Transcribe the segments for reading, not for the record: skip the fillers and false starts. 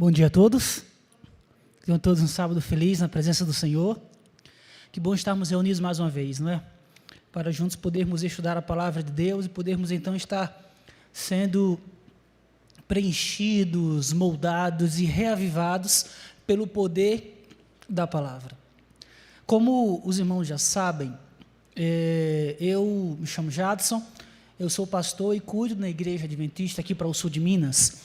Bom dia a todos. Tenham todos um sábado feliz na presença do Senhor. Que bom estarmos reunidos mais uma vez, não é? Para juntos podermos estudar a palavra de Deus e podermos então estar sendo preenchidos, moldados e reavivados pelo poder da palavra. Como os irmãos já sabem, eu me chamo Jadson, eu sou pastor e cuido na igreja adventista aqui para o sul de Minas,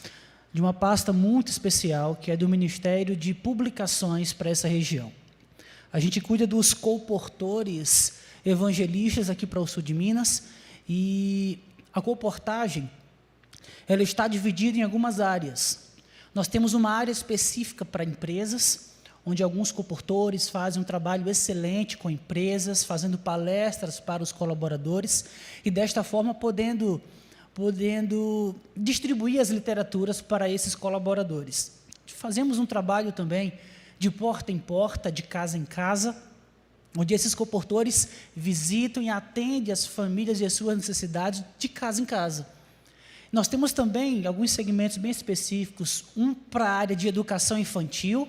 de uma pasta muito especial, que é do Ministério de Publicações para essa região. A gente cuida dos colportores evangelistas aqui para o sul de Minas, e a colportagem, ela está dividida em algumas áreas. Nós temos uma área específica para empresas, onde alguns colportores fazem um trabalho excelente com empresas, fazendo palestras para os colaboradores, e desta forma podendo distribuir as literaturas para esses colaboradores. Fazemos um trabalho também de porta em porta, de casa em casa, onde esses colportores visitam e atendem as famílias e as suas necessidades de casa em casa. Nós temos também alguns segmentos bem específicos, um para a área de educação infantil,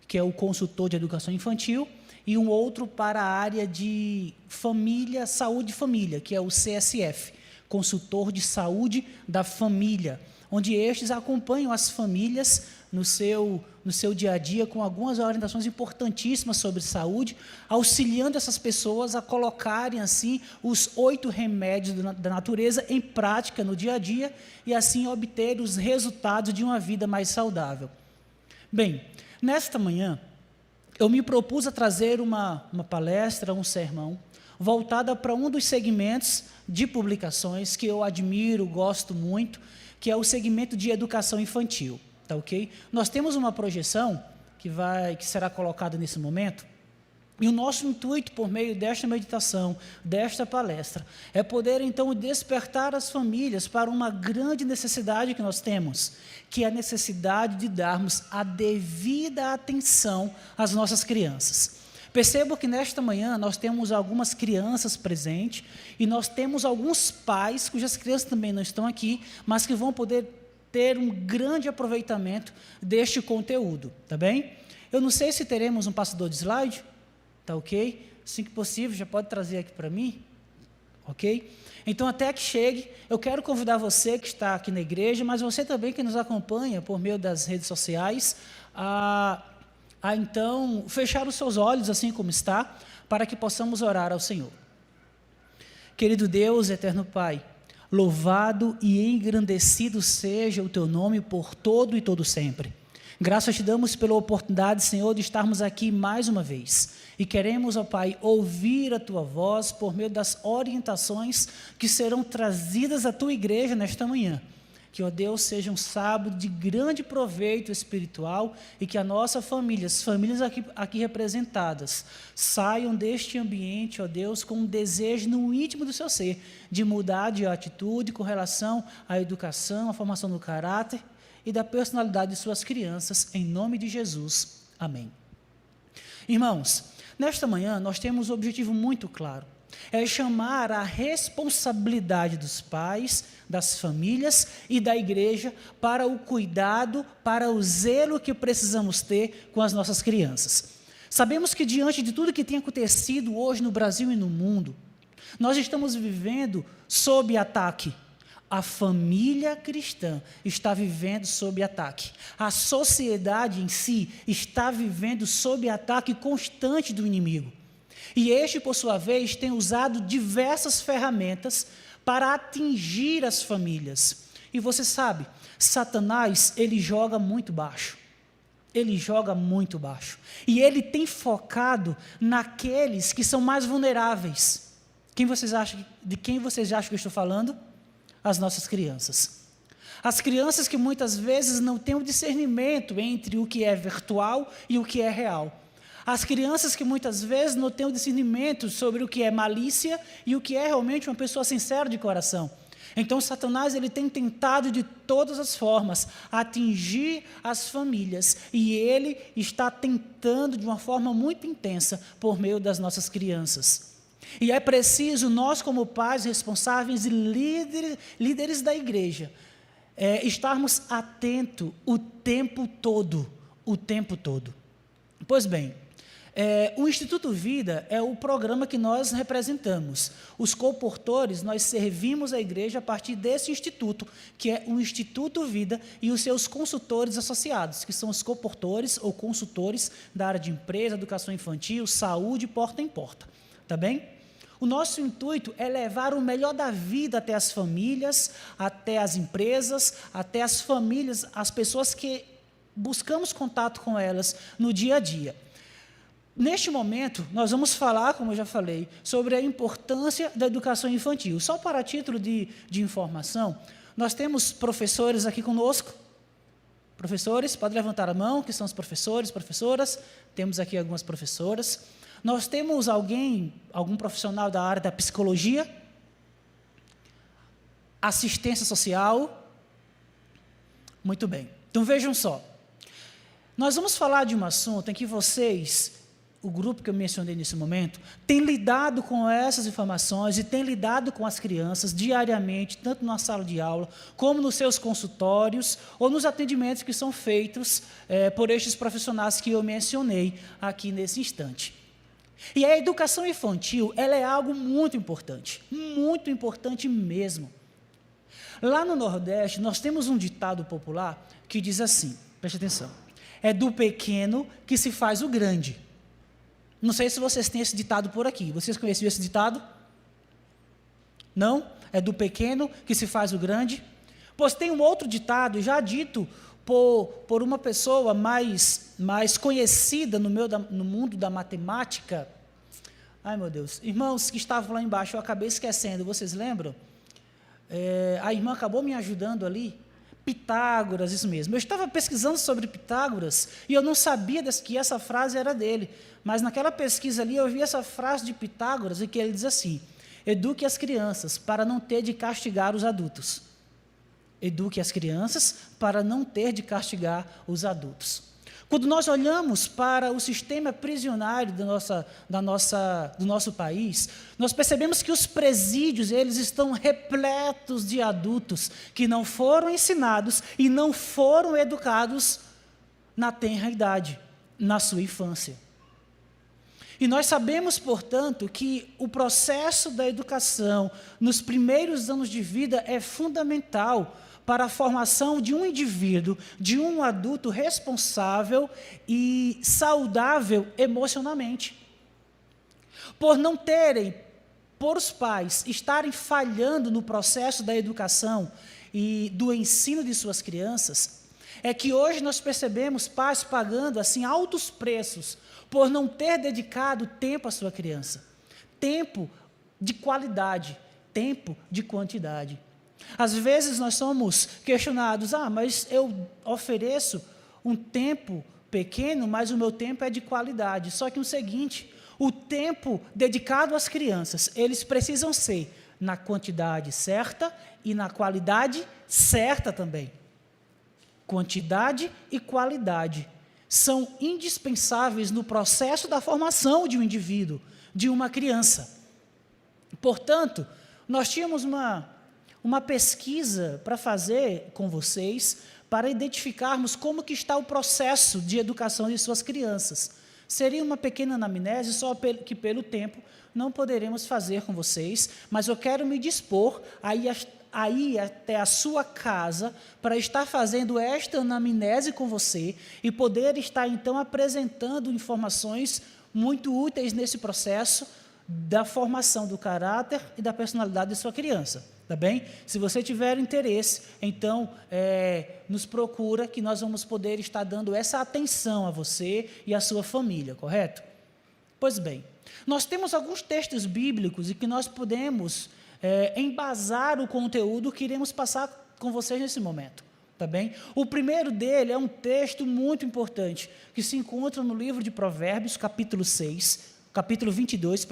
que é o consultor de educação infantil, e um outro para a área de família, saúde e família, que é o CSF, consultor de saúde da família, onde estes acompanham as famílias no seu dia a dia com algumas orientações importantíssimas sobre saúde, auxiliando essas pessoas a colocarem assim os 8 remédios da natureza em prática no dia a dia e assim obter os resultados de uma vida mais saudável. Bem, nesta manhã eu me propus a trazer uma palestra, um sermão, voltada para um dos segmentos de publicações que eu admiro, gosto muito, que é o segmento de educação infantil, tá ok? Nós temos uma projeção que será colocada nesse momento, e o nosso intuito por meio desta meditação, desta palestra, é poder então despertar as famílias para uma grande necessidade que nós temos, que é a necessidade de darmos a devida atenção às nossas crianças. Percebo que nesta manhã nós temos algumas crianças presentes e nós temos alguns pais, cujas crianças também não estão aqui, mas que vão poder ter um grande aproveitamento deste conteúdo, tá bem? Eu não sei se teremos um passador de slide, tá ok? Assim que possível, já pode trazer aqui para mim, ok? Então, até que chegue, eu quero convidar você que está aqui na igreja, mas você também que nos acompanha por meio das redes sociais, a então fechar os seus olhos assim como está, para que possamos orar ao Senhor. Querido Deus, eterno Pai, louvado e engrandecido seja o Teu nome por todo e todo sempre. Graças te damos pela oportunidade, Senhor, de estarmos aqui mais uma vez. E queremos, ó Pai, ouvir a Tua voz por meio das orientações que serão trazidas à Tua igreja nesta manhã. Que, ó Deus, seja um sábado de grande proveito espiritual e que a nossa família, as famílias aqui representadas, saiam deste ambiente, ó Deus, com um desejo no íntimo do seu ser, de mudar de atitude com relação à educação, à formação do caráter e da personalidade de suas crianças, em nome de Jesus. Amém. Irmãos, nesta manhã nós temos um objetivo muito claro. É chamar a responsabilidade dos pais, das famílias e da igreja para o cuidado, para o zelo que precisamos ter com as nossas crianças. Sabemos que diante de tudo que tem acontecido hoje no Brasil e no mundo, nós estamos vivendo sob ataque. A família cristã está vivendo sob ataque. A sociedade em si está vivendo sob ataque constante do inimigo. E este, por sua vez, tem usado diversas ferramentas para atingir as famílias. E você sabe, Satanás, ele joga muito baixo. Ele joga muito baixo. E ele tem focado naqueles que são mais vulneráveis. De quem vocês acham que eu estou falando? As nossas crianças. As crianças que muitas vezes não têm o discernimento entre o que é virtual e o que é real. As crianças que muitas vezes não têm o discernimento sobre o que é malícia e o que é realmente uma pessoa sincera de coração. Então, Satanás ele tem tentado de todas as formas atingir as famílias e ele está tentando de uma forma muito intensa por meio das nossas crianças. E é preciso nós, como pais responsáveis e líderes da igreja, estarmos atentos o tempo todo, o tempo todo. Pois bem, o Instituto Vida é o programa que nós representamos. Os comportores, nós servimos a igreja a partir desse instituto, que é o Instituto Vida, e os seus consultores associados, que são os comportores ou consultores da área de empresa, educação infantil, saúde, porta em porta. Tá bem? O nosso intuito é levar o melhor da vida até as famílias, até as empresas, até as famílias, as pessoas que buscamos contato com elas no dia a dia. Neste momento, nós vamos falar, como eu já falei, sobre a importância da educação infantil. Só para título de informação, nós temos professores aqui conosco. Professores, pode levantar a mão, que são os professores, professoras. Temos aqui algumas professoras. Nós temos algum profissional da área da psicologia, assistência social. Muito bem. Então, vejam só. Nós vamos falar de um assunto em que vocês, o grupo que eu mencionei nesse momento, tem lidado com essas informações e tem lidado com as crianças diariamente, tanto na sala de aula, como nos seus consultórios, ou nos atendimentos que são feitos por estes profissionais que eu mencionei aqui nesse instante. E a educação infantil, ela é algo muito importante mesmo. Lá no Nordeste, nós temos um ditado popular que diz assim, preste atenção, é do pequeno que se faz o grande. Não sei se vocês têm esse ditado por aqui. Vocês conheciam esse ditado? Não? É do pequeno que se faz o grande? Pois tem um outro ditado, já dito por uma pessoa mais conhecida no mundo da matemática. Ai, meu Deus. Irmãos que estavam lá embaixo, eu acabei esquecendo. Vocês lembram? A irmã acabou me ajudando ali. Pitágoras, isso mesmo. Eu estava pesquisando sobre Pitágoras e eu não sabia que essa frase era dele. Mas naquela pesquisa ali eu vi essa frase de Pitágoras e que ele diz assim: eduque as crianças para não ter de castigar os adultos. Eduque as crianças para não ter de castigar os adultos. Quando nós olhamos para o sistema prisional do nosso país, nós percebemos que os presídios, eles estão repletos de adultos que não foram ensinados e não foram educados na tenra idade, na sua infância. E nós sabemos, portanto, que o processo da educação nos primeiros anos de vida é fundamental para a formação de um indivíduo, de um adulto responsável e saudável emocionalmente. Por os pais estarem falhando no processo da educação e do ensino de suas crianças, é que hoje nós percebemos pais pagando assim altos preços por não ter dedicado tempo à sua criança. Tempo de qualidade, tempo de quantidade. Às vezes nós somos questionados, mas eu ofereço um tempo pequeno, mas o meu tempo é de qualidade. Só que o seguinte, o tempo dedicado às crianças, eles precisam ser na quantidade certa e na qualidade certa também. Quantidade e qualidade são indispensáveis no processo da formação de um indivíduo, de uma criança. Portanto, nós tínhamos uma pesquisa para fazer com vocês, para identificarmos como que está o processo de educação de suas crianças. Seria uma pequena anamnese, só que pelo tempo não poderemos fazer com vocês, mas eu quero me dispor a ir até a sua casa para estar fazendo esta anamnese com você e poder estar, então, apresentando informações muito úteis nesse processo da formação do caráter e da personalidade de sua criança. Tá bem? Se você tiver interesse, então, nos procura que nós vamos poder estar dando essa atenção a você e a sua família, correto? Pois bem, nós temos alguns textos bíblicos e que nós podemos embasar o conteúdo que iremos passar com vocês nesse momento, tá bem? O primeiro dele é um texto muito importante, que se encontra no livro de Provérbios, capítulo 22,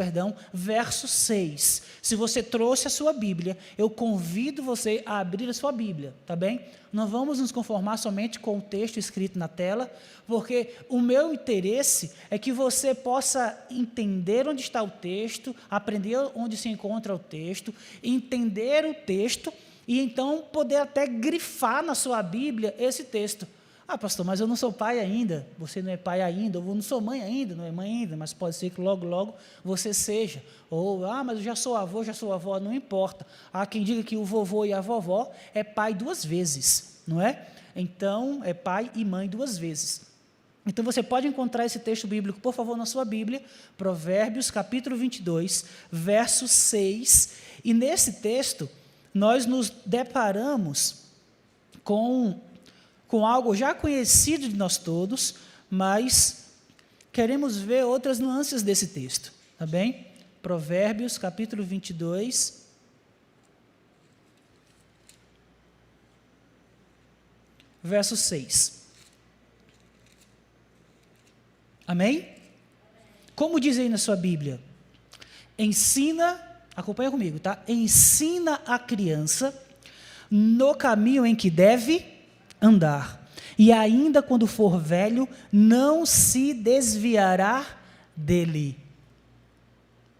verso 6. Se você trouxe a sua Bíblia, eu convido você a abrir a sua Bíblia, tá bem? Não vamos nos conformar somente com o texto escrito na tela, porque o meu interesse é que você possa entender onde está o texto, aprender onde se encontra o texto, entender o texto e então poder até grifar na sua Bíblia esse texto. Ah, pastor, mas eu não sou pai ainda, você não é pai ainda, ou eu não sou mãe ainda, não é mãe ainda, mas pode ser que logo, logo você seja. Ou, mas eu já sou avô, já sou avó, não importa. Há quem diga que o vovô e a vovó é pai 2 vezes, não é? Então, é pai e mãe 2 vezes. Então, você pode encontrar esse texto bíblico, por favor, na sua Bíblia, Provérbios, capítulo 22, verso 6, e nesse texto, nós nos deparamos com algo já conhecido de nós todos, mas queremos ver outras nuances desse texto, tá bem? Provérbios, capítulo 22, verso 6. Amém? Como diz aí na sua Bíblia? Ensina, acompanha comigo, tá? Ensina a criança no caminho em que deve andar, e ainda quando for velho, não se desviará dele.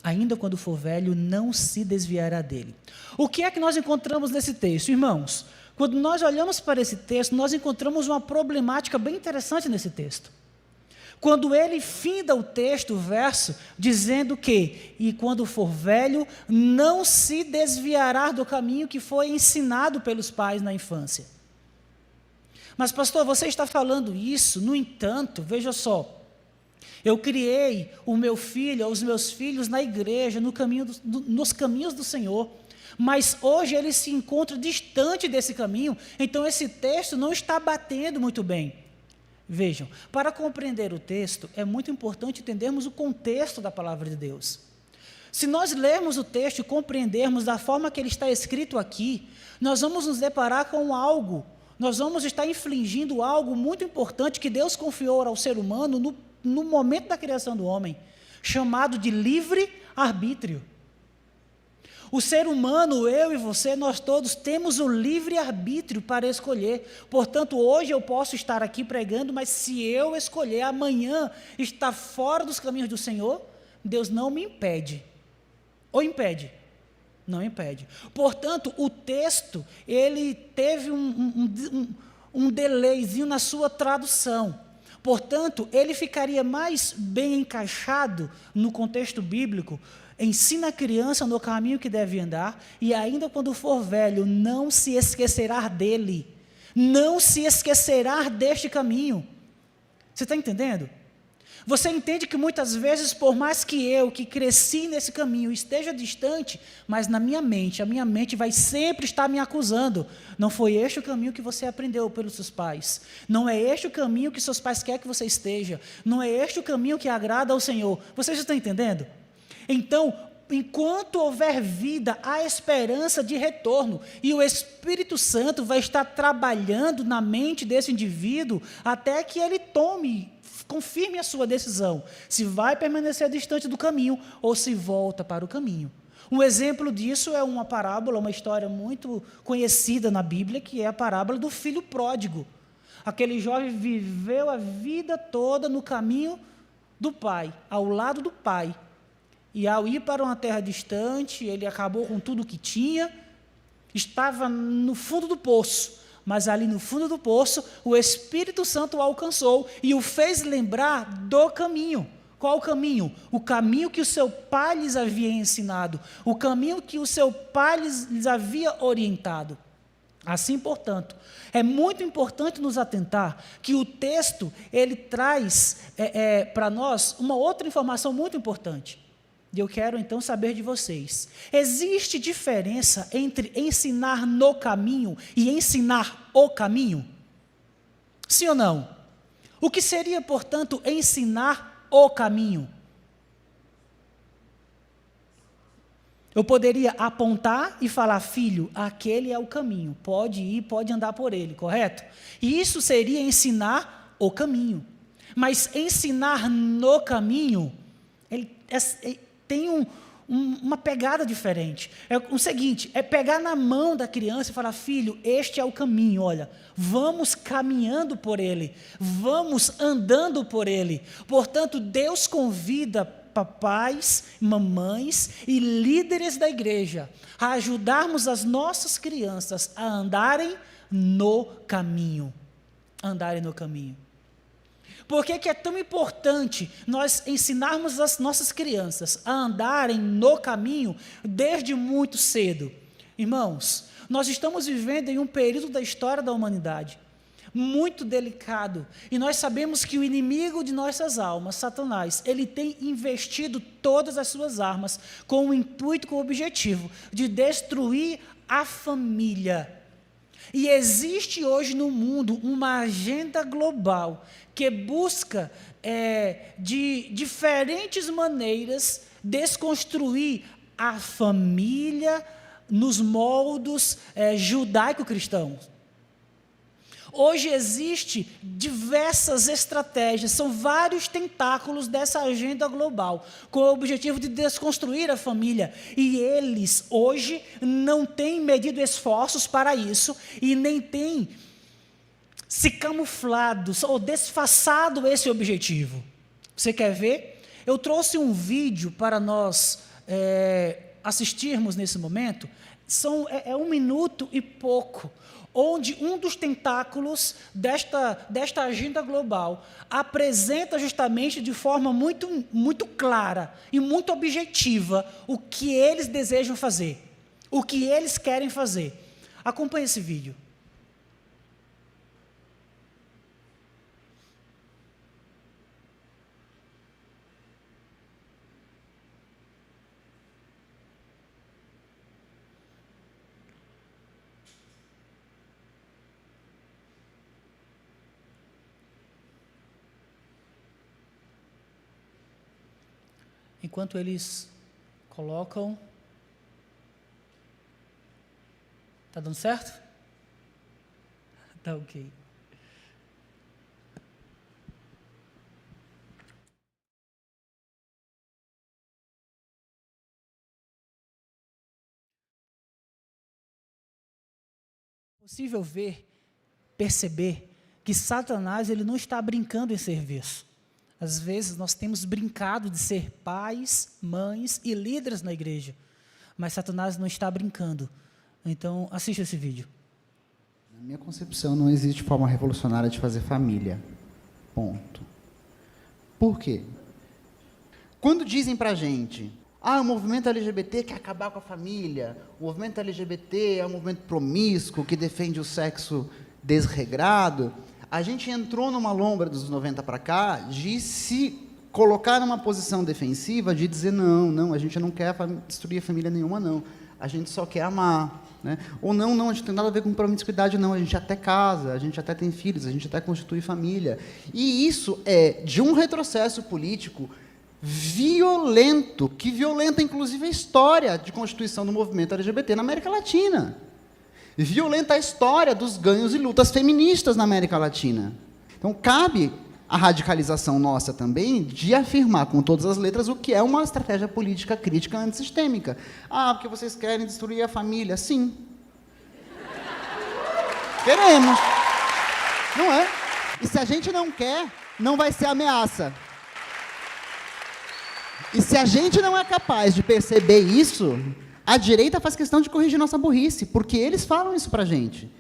Ainda quando for velho, não se desviará dele. O que é que nós encontramos nesse texto, irmãos? Quando nós olhamos para esse texto, nós encontramos uma problemática bem interessante nesse texto. Quando ele finda o texto, o verso, dizendo que, e quando for velho, não se desviará do caminho que foi ensinado pelos pais na infância. Mas, pastor, você está falando isso, no entanto, veja só, eu criei o meu filho, os meus filhos na igreja, nos caminhos do Senhor, mas hoje ele se encontra distante desse caminho, então esse texto não está batendo muito bem. Vejam, para compreender o texto, é muito importante entendermos o contexto da palavra de Deus. Se nós lermos o texto e compreendermos da forma que ele está escrito aqui, nós vamos nos deparar com algo, nós vamos estar infligindo algo muito importante que Deus confiou ao ser humano no momento da criação do homem, chamado de livre-arbítrio. O ser humano, eu e você, nós todos temos o livre-arbítrio para escolher. Portanto, hoje eu posso estar aqui pregando, mas se eu escolher amanhã estar fora dos caminhos do Senhor, Deus não me impede. Ou impede? Não impede. Portanto, o texto, ele teve um delayzinho na sua tradução. Portanto, ele ficaria mais bem encaixado no contexto bíblico. Ensina a criança no caminho que deve andar, e ainda quando for velho, não se esquecerá dele. Não se esquecerá deste caminho. Você está entendendo? Você entende que muitas vezes, por mais que eu, que cresci nesse caminho, esteja distante, mas na minha mente, a minha mente vai sempre estar me acusando. Não foi este o caminho que você aprendeu pelos seus pais. Não é este o caminho que seus pais querem que você esteja. Não é este o caminho que agrada ao Senhor. Vocês estão entendendo? Então, enquanto houver vida, há esperança de retorno, e o Espírito Santo vai estar trabalhando na mente desse indivíduo até que ele confirme a sua decisão, se vai permanecer distante do caminho ou se volta para o caminho. Um exemplo disso é uma parábola, uma história muito conhecida na Bíblia, que é a parábola do filho pródigo. Aquele jovem viveu a vida toda no caminho do pai, ao lado do pai. E ao ir para uma terra distante, ele acabou com tudo o que tinha, estava no fundo do poço, mas ali no fundo do poço, o Espírito Santo o alcançou e o fez lembrar do caminho. Qual o caminho? O caminho que o seu pai lhes havia ensinado, o caminho que o seu pai lhes havia orientado. Assim, portanto, é muito importante nos atentar que o texto, ele traz para nós uma outra informação muito importante. E eu quero então saber de vocês, existe diferença entre ensinar no caminho e ensinar o caminho? Sim ou não? O que seria, portanto, ensinar o caminho? Eu poderia apontar e falar, filho, aquele é o caminho, pode ir, pode andar por ele, correto? E isso seria ensinar o caminho. Mas ensinar no caminho, tem uma pegada diferente. É o seguinte, é pegar na mão da criança e falar, filho, este é o caminho, olha, vamos caminhando por ele, vamos andando por ele. Portanto, Deus convida papais, mamães e líderes da igreja a ajudarmos as nossas crianças a andarem no caminho. Andarem no caminho. Por que é tão importante nós ensinarmos as nossas crianças a andarem no caminho desde muito cedo? Irmãos, nós estamos vivendo em um período da história da humanidade muito delicado, e nós sabemos que o inimigo de nossas almas, Satanás, ele tem investido todas as suas armas com o intuito, com o objetivo de destruir a família. E existe hoje no mundo uma agenda global que busca, de diferentes maneiras, desconstruir a família nos moldos judaico-cristãos. Hoje existem diversas estratégias, são vários tentáculos dessa agenda global, com o objetivo de desconstruir a família. E eles, hoje, não têm medido esforços para isso e nem têm se camuflado ou disfarçado esse objetivo. Você quer ver? Eu trouxe um vídeo para nós assistirmos nesse momento. É 1 minuto e pouco, onde um dos tentáculos desta agenda global apresenta justamente de forma muito, muito clara e muito objetiva o que eles desejam fazer, o que eles querem fazer. Acompanhe esse vídeo. Enquanto eles colocam... Está dando certo? Tá ok. É possível perceber que Satanás ele não está brincando em serviço. Às vezes nós temos brincado de ser pais, mães e líderes na igreja, mas Satanás não está brincando. Então, assista esse vídeo. Na minha concepção, não existe forma revolucionária de fazer família. Ponto. Por quê? Quando dizem pra gente, o movimento LGBT quer acabar com a família, o movimento LGBT é um movimento promíscuo, que defende o sexo desregrado, a gente entrou numa lombra dos 90 para cá de se colocar numa posição defensiva, de dizer, não, a gente não quer destruir a família nenhuma, não. A gente só quer amar. Né? Ou não, a gente não tem nada a ver com promiscuidade, não. A gente até casa, a gente até tem filhos, a gente até constitui família. E isso é de um retrocesso político violento, que violenta, inclusive, a história de constituição do movimento LGBT na América Latina. Violenta a história dos ganhos e lutas feministas na América Latina. Então, cabe a radicalização nossa também de afirmar com todas as letras o que é uma estratégia política crítica antissistêmica. Porque vocês querem destruir a família. Sim. Queremos. Não é? E se a gente não quer, não vai ser ameaça. E se a gente não é capaz de perceber isso, a direita faz questão de corrigir nossa burrice, porque eles falam isso pra gente.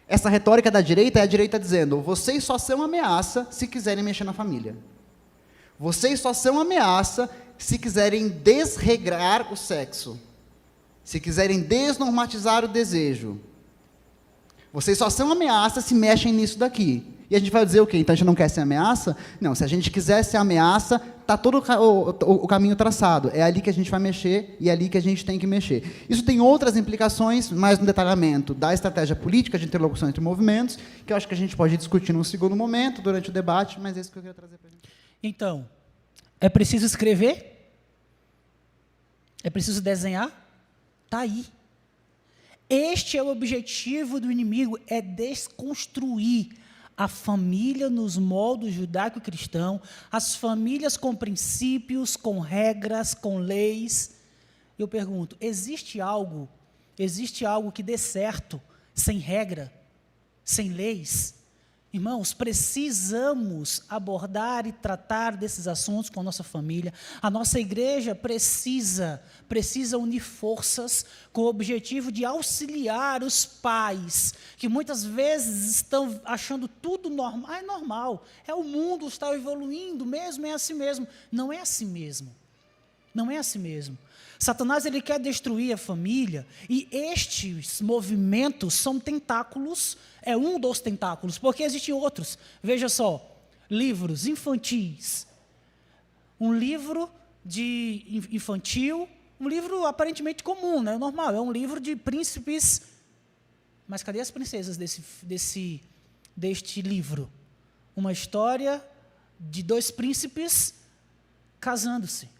Essa retórica da direita é a direita dizendo, vocês só são ameaça se quiserem mexer na família. Vocês só são ameaça se quiserem desregrar o sexo. Se quiserem desnormatizar o desejo. Vocês só são ameaça se mexem nisso daqui. E a gente vai dizer o quê? Então a gente não quer ser ameaça? Não, se a gente quiser ser ameaça, está todo o caminho traçado. É ali que a gente vai mexer e é ali que a gente tem que mexer. Isso tem outras implicações, mais no detalhamento da estratégia política de interlocução entre movimentos, que eu acho que a gente pode discutir num segundo momento, durante o debate, mas é isso que eu queria trazer para a gente. Então, é preciso escrever? É preciso desenhar? Está aí. Este é o objetivo do inimigo, é desconstruir a família nos moldos judaico-cristão, as famílias com princípios, com regras, com leis. Eu pergunto, existe algo que dê certo sem regra, sem leis? Irmãos, precisamos abordar e tratar desses assuntos com a nossa família. A nossa igreja precisa unir forças com o objetivo de auxiliar os pais, que muitas vezes estão achando tudo normal. É normal, o mundo está evoluindo mesmo, é assim mesmo. Não é assim mesmo. Não é assim mesmo. Satanás, ele quer destruir a família, e estes movimentos são tentáculos, é um dos tentáculos, porque existem outros. Veja só, livros infantis, um livro infantil, um livro aparentemente comum, né, normal, é um livro de príncipes, mas cadê as princesas deste livro? Uma história de 2 príncipes casando-se.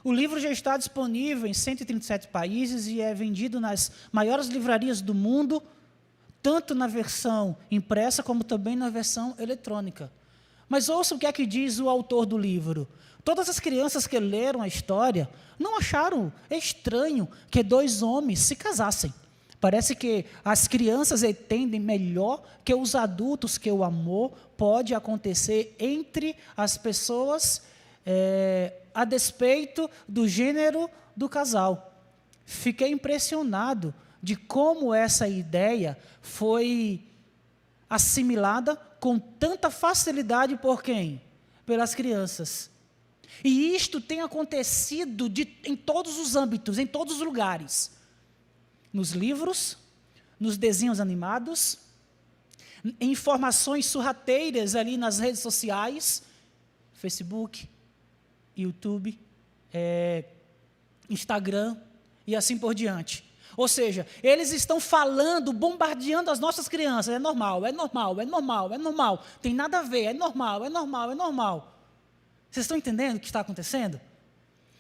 O livro já está disponível em 137 países e é vendido nas maiores livrarias do mundo, tanto na versão impressa como também na versão eletrônica. Mas ouça o que é que diz o autor do livro. Todas as crianças que leram a história não acharam estranho que 2 homens se casassem. Parece que as crianças entendem melhor que os adultos que o amor pode acontecer entre as pessoas a despeito do gênero do casal. Fiquei impressionado de como essa ideia foi assimilada com tanta facilidade por quem? Pelas crianças. E isto tem acontecido em todos os âmbitos, em todos os lugares. Nos livros, nos desenhos animados, em informações sorrateiras ali nas redes sociais, Facebook, YouTube, Instagram e assim por diante. Ou seja, eles estão falando, bombardeando as nossas crianças. É normal, é normal, é normal, é normal. Tem nada a ver, é normal, é normal, é normal. Vocês estão entendendo o que está acontecendo?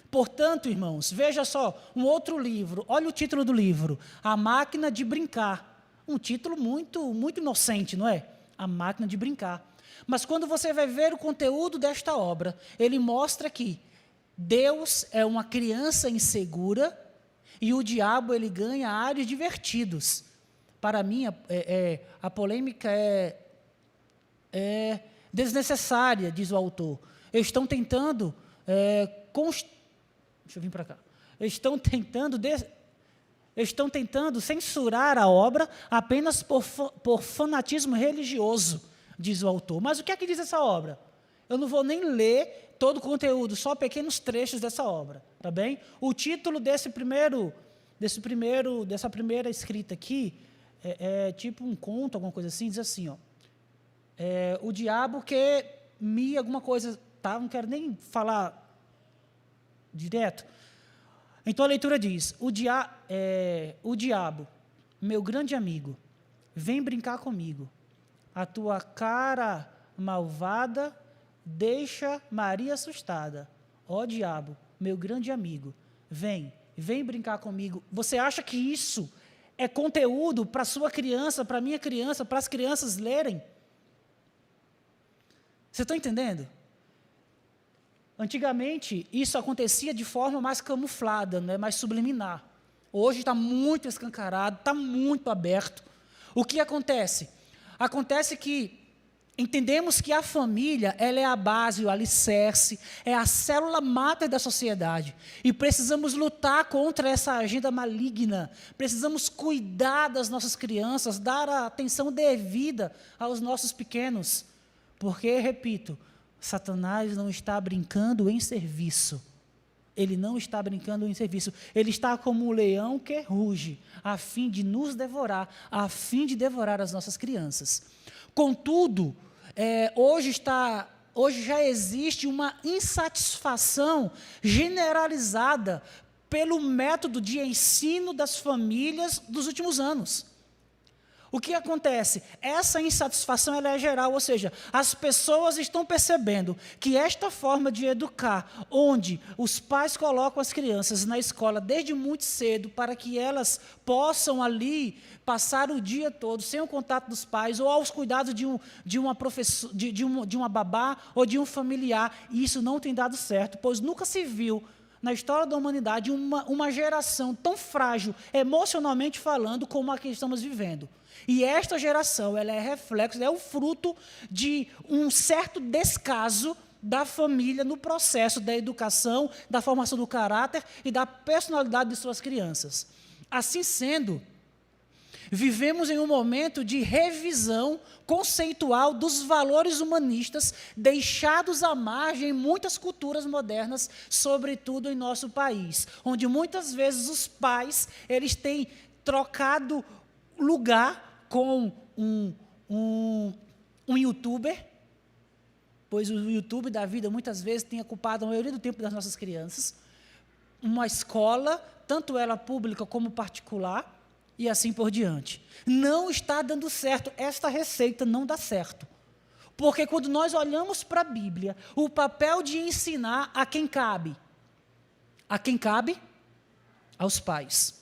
Portanto, irmãos, veja só, um outro livro, olha o título do livro, A Máquina de Brincar. Um título muito, muito inocente, não é? A Máquina de Brincar. Mas quando você vai ver o conteúdo desta obra, ele mostra que Deus é uma criança insegura e o diabo, ele ganha ares divertidos. Para mim, a polêmica é desnecessária, diz o autor. Eles estão tentando deixa eu vir para cá. Estão tentando censurar a obra apenas por fanatismo religioso, diz o autor. Mas o que é que diz essa obra? Eu não vou nem ler todo o conteúdo, só pequenos trechos dessa obra, tá bem? O título dessa primeira escrita aqui é tipo um conto, alguma coisa assim, diz assim, ó, o diabo quer me alguma coisa, tá? Não quero nem falar direto. Então a leitura diz, o diabo, meu grande amigo, vem brincar comigo. A tua cara malvada deixa Maria assustada. Ó diabo, meu grande amigo, vem brincar comigo. Você acha que isso é conteúdo para a sua criança, para a minha criança, para as crianças lerem? Você está entendendo? Antigamente, isso acontecia de forma mais camuflada, né, mais subliminar. Hoje está muito escancarado, está muito aberto. O que acontece? Acontece que entendemos que a família, ela é a base, o alicerce, é a célula máter da sociedade. E precisamos lutar contra essa agenda maligna. Precisamos cuidar das nossas crianças, dar a atenção devida aos nossos pequenos. Porque, repito, Satanás não está brincando em serviço. Ele não está brincando em serviço. Ele está como um leão que ruge, a fim de nos devorar, a fim de devorar as nossas crianças. Contudo, hoje já existe uma insatisfação generalizada pelo método de ensino das famílias dos últimos anos. O que acontece? Essa insatisfação ela é geral, ou seja, as pessoas estão percebendo que esta forma de educar, onde os pais colocam as crianças na escola desde muito cedo para que elas possam ali passar o dia todo sem o contato dos pais ou aos cuidados de uma babá ou de um familiar, e isso não tem dado certo, pois nunca se viu na história da humanidade uma geração tão frágil, emocionalmente falando, como a que estamos vivendo. E esta geração, ela é reflexo, é o fruto de um certo descaso da família no processo da educação, da formação do caráter e da personalidade de suas crianças. Assim sendo, vivemos em um momento de revisão conceitual dos valores humanistas deixados à margem em muitas culturas modernas, sobretudo em nosso país, onde muitas vezes os pais eles têm trocado lugar com um youtuber, pois o YouTube da vida muitas vezes tem ocupado a maioria do tempo das nossas crianças, uma escola, tanto ela pública como particular, e assim por diante. Não está dando certo, esta receita não dá certo. Porque quando nós olhamos para a Bíblia, o papel de ensinar a quem cabe? A quem cabe? Aos pais.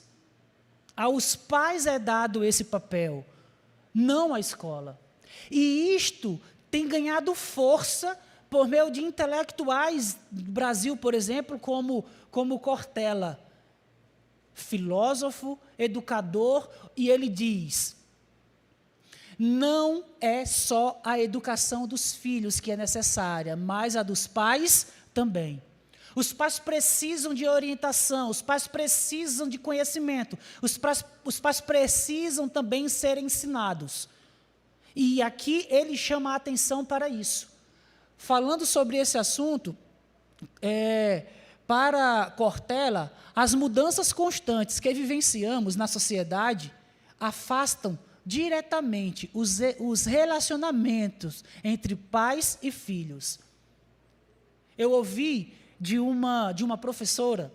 Aos pais é dado esse papel, não à escola. E isto tem ganhado força por meio de intelectuais do Brasil, por exemplo, como Cortella, filósofo, educador, e ele diz: não é só a educação dos filhos que é necessária, mas a dos pais também. Os pais precisam de orientação, os pais precisam de conhecimento, os pais precisam também ser ensinados. E aqui ele chama a atenção para isso. Falando sobre esse assunto, para Cortella, as mudanças constantes que vivenciamos na sociedade afastam diretamente os relacionamentos entre pais e filhos. Eu ouvi de uma professora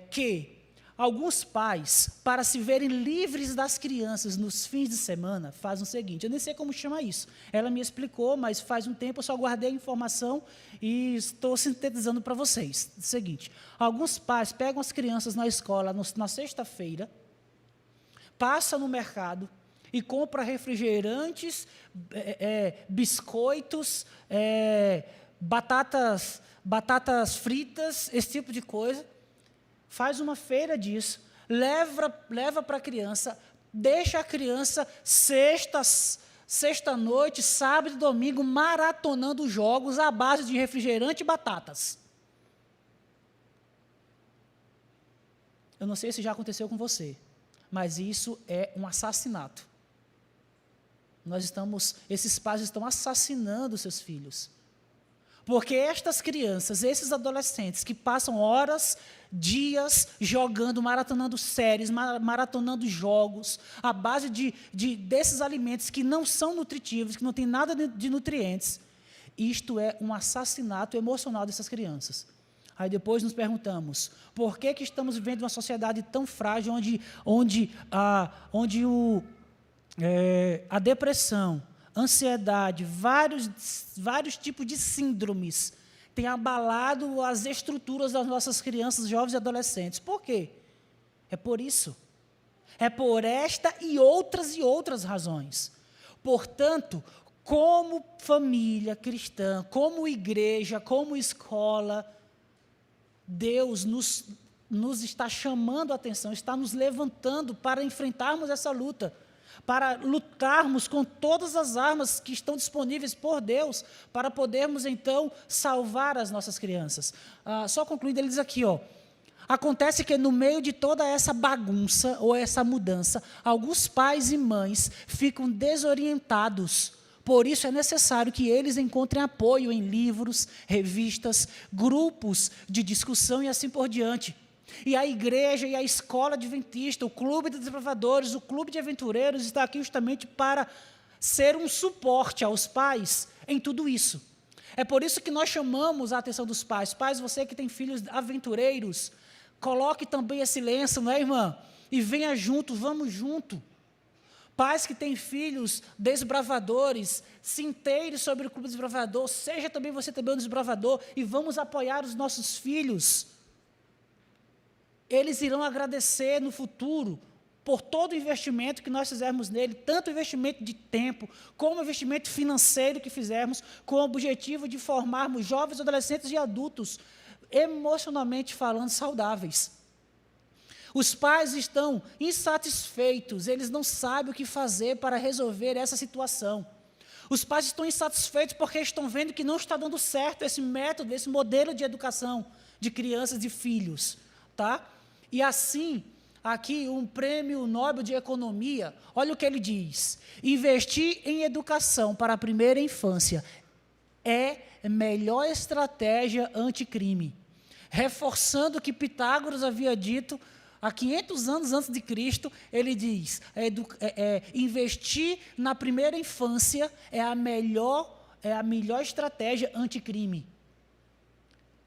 que alguns pais, para se verem livres das crianças nos fins de semana, fazem o seguinte, eu nem sei como chama isso, ela me explicou, mas faz um tempo eu só guardei a informação e estou sintetizando para vocês. O seguinte, alguns pais pegam as crianças na escola na sexta-feira, passam no mercado e compram refrigerantes, biscoitos, batatas fritas, esse tipo de coisa, faz uma feira disso, leva para a criança, deixa a criança sexta-noite, sábado e domingo, maratonando jogos à base de refrigerante e batatas. Eu não sei se já aconteceu com você, mas isso é um assassinato. Esses pais estão assassinando seus filhos. Porque estas crianças, esses adolescentes que passam horas, dias jogando, maratonando séries, maratonando jogos, à base desses alimentos que não são nutritivos, que não têm nada de nutrientes, isto é um assassinato emocional dessas crianças. Aí depois nos perguntamos, por que estamos vivendo uma sociedade tão frágil, onde a depressão, ansiedade, vários tipos de síndromes têm abalado as estruturas das nossas crianças, jovens e adolescentes. Por quê? É por isso. É por esta e outras razões. Portanto, como família cristã, como igreja, como escola, Deus nos está chamando a atenção, está nos levantando para enfrentarmos essa luta, para lutarmos com todas as armas que estão disponíveis por Deus, para podermos, então, salvar as nossas crianças. Só concluindo, ele diz aqui, acontece que no meio de toda essa bagunça, ou essa mudança, alguns pais e mães ficam desorientados. Por isso é necessário que eles encontrem apoio em livros, revistas, grupos de discussão e assim por diante. E a igreja e a escola adventista, o clube de desbravadores, o clube de aventureiros está aqui justamente para ser um suporte aos pais em tudo isso. É por isso que nós chamamos a atenção dos pais. Pais, você que tem filhos aventureiros, coloque também esse lenço, não é, irmã? E venha junto, vamos junto. Pais que têm filhos desbravadores, se inteire sobre o clube desbravador, seja também você também um desbravador, e vamos apoiar os nossos filhos. Eles irão agradecer no futuro por todo o investimento que nós fizermos nele, tanto o investimento de tempo, como o investimento financeiro que fizermos, com o objetivo de formarmos jovens, adolescentes e adultos emocionalmente falando, saudáveis. Os pais estão insatisfeitos, eles não sabem o que fazer para resolver essa situação. Os pais estão insatisfeitos porque estão vendo que não está dando certo esse método, esse modelo de educação de crianças e filhos, tá? E assim, aqui um prêmio Nobel de Economia, olha o que ele diz: investir em educação para a primeira infância é a melhor estratégia anticrime, reforçando o que Pitágoras havia dito há 500 anos antes de Cristo. Ele diz, investir na primeira infância é a melhor estratégia anticrime.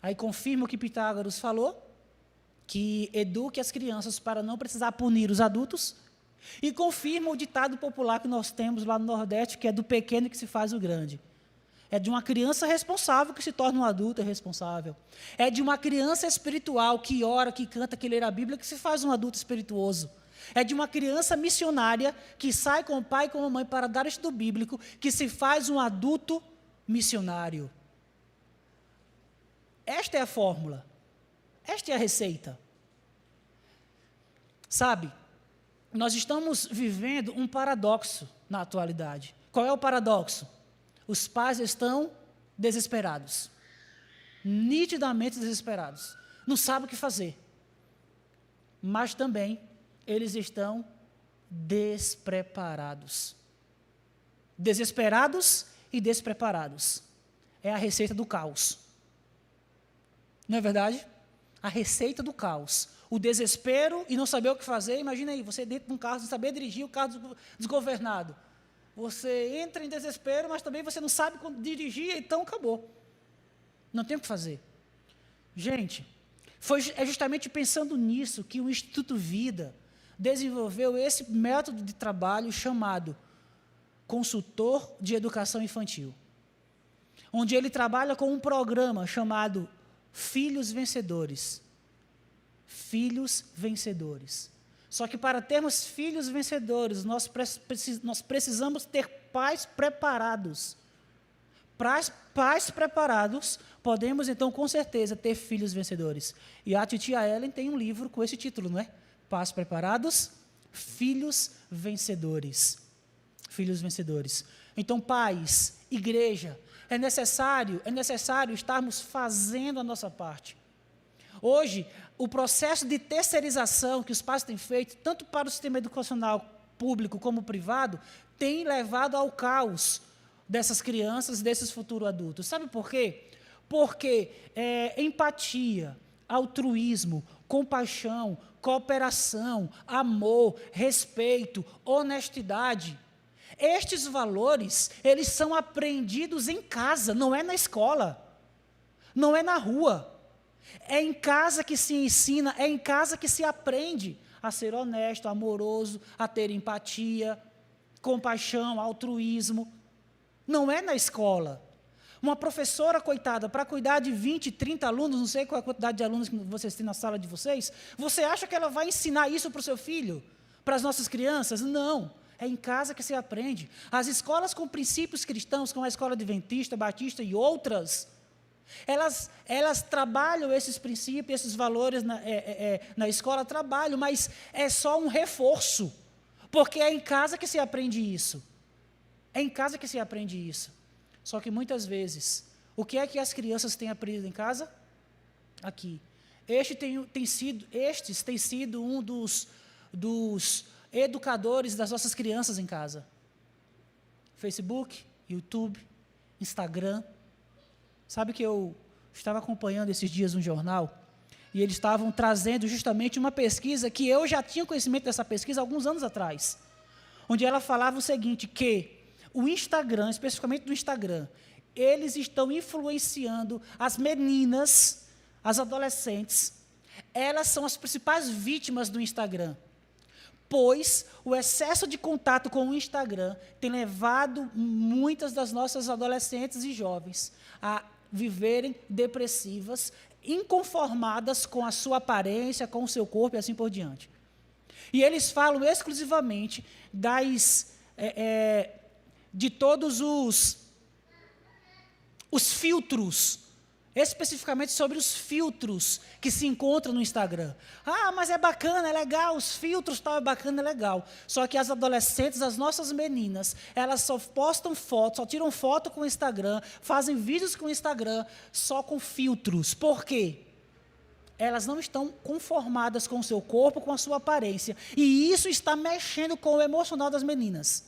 Aí confirma o que Pitágoras falou, que eduque as crianças para não precisar punir os adultos, e confirma o ditado popular que nós temos lá no Nordeste, que é do pequeno que se faz o grande. É de uma criança responsável que se torna um adulto responsável. É de uma criança espiritual que ora, que canta, que lê a Bíblia, que se faz um adulto espirituoso. É de uma criança missionária que sai com o pai e com a mãe para dar estudo bíblico, que se faz um adulto missionário. Esta é a fórmula. Esta é a receita. Sabe, nós estamos vivendo um paradoxo na atualidade. Qual é o paradoxo? Os pais estão desesperados, nitidamente desesperados, não sabem o que fazer, mas também eles estão despreparados. Desesperados e despreparados. É a receita do caos. Não é verdade? A receita do caos. O desespero e não saber o que fazer. Imagina aí, você dentro de um carro, sem saber dirigir, o carro desgovernado. Você entra em desespero, mas também você não sabe como dirigir, então acabou. Não tem o que fazer. Gente, é justamente pensando nisso que o Instituto Vida desenvolveu esse método de trabalho chamado Consultor de Educação Infantil, onde ele trabalha com um programa chamado Filhos Vencedores. Filhos Vencedores. Só que para termos filhos vencedores, nós precisamos ter pais preparados. Pais preparados, podemos então com certeza ter filhos vencedores. E a titia Ellen tem um livro com esse título, não é? Pais preparados, filhos vencedores. Filhos vencedores. Então, pais, igreja, é necessário estarmos fazendo a nossa parte. Hoje, o processo de terceirização que os pais têm feito, tanto para o sistema educacional público como privado, tem levado ao caos dessas crianças, desses futuros adultos. Sabe por quê? Porque empatia, altruísmo, compaixão, cooperação, amor, respeito, honestidade, estes valores, eles são aprendidos em casa, não é na escola, não é na rua. É em casa que se ensina, é em casa que se aprende a ser honesto, amoroso, a ter empatia, compaixão, altruísmo. Não é na escola. Uma professora, coitada, para cuidar de 20, 30 alunos, não sei qual é a quantidade de alunos que vocês têm na sala de vocês, você acha que ela vai ensinar isso para o seu filho? Para as nossas crianças? Não. É em casa que se aprende. As escolas com princípios cristãos, como a Escola Adventista, Batista e outras, elas trabalham esses princípios, esses valores na escola, trabalham, mas é só um reforço, porque é em casa que se aprende isso. É em casa que se aprende isso. Só que muitas vezes, o que é que as crianças têm aprendido em casa? Aqui. Estes têm sido um dos educadores das nossas crianças em casa. Facebook, YouTube, Instagram. Sabe que eu estava acompanhando esses dias um jornal e eles estavam trazendo justamente uma pesquisa que eu já tinha conhecimento dessa pesquisa há alguns anos atrás, onde ela falava o seguinte, que o Instagram, especificamente do Instagram, eles estão influenciando as meninas, as adolescentes, elas são as principais vítimas do Instagram, pois o excesso de contato com o Instagram tem levado muitas das nossas adolescentes e jovens a viverem depressivas, inconformadas com a sua aparência, com o seu corpo e assim por diante. E eles falam exclusivamente de todos os filtros especificamente sobre os filtros que se encontram no Instagram. Ah, mas é bacana, é legal, os filtros tal, é bacana, é legal. Só que as adolescentes, as nossas meninas, elas só postam fotos, só tiram foto com o Instagram, fazem vídeos com o Instagram, só com filtros. Por quê? Elas não estão conformadas com o seu corpo, com a sua aparência. E isso está mexendo com o emocional das meninas.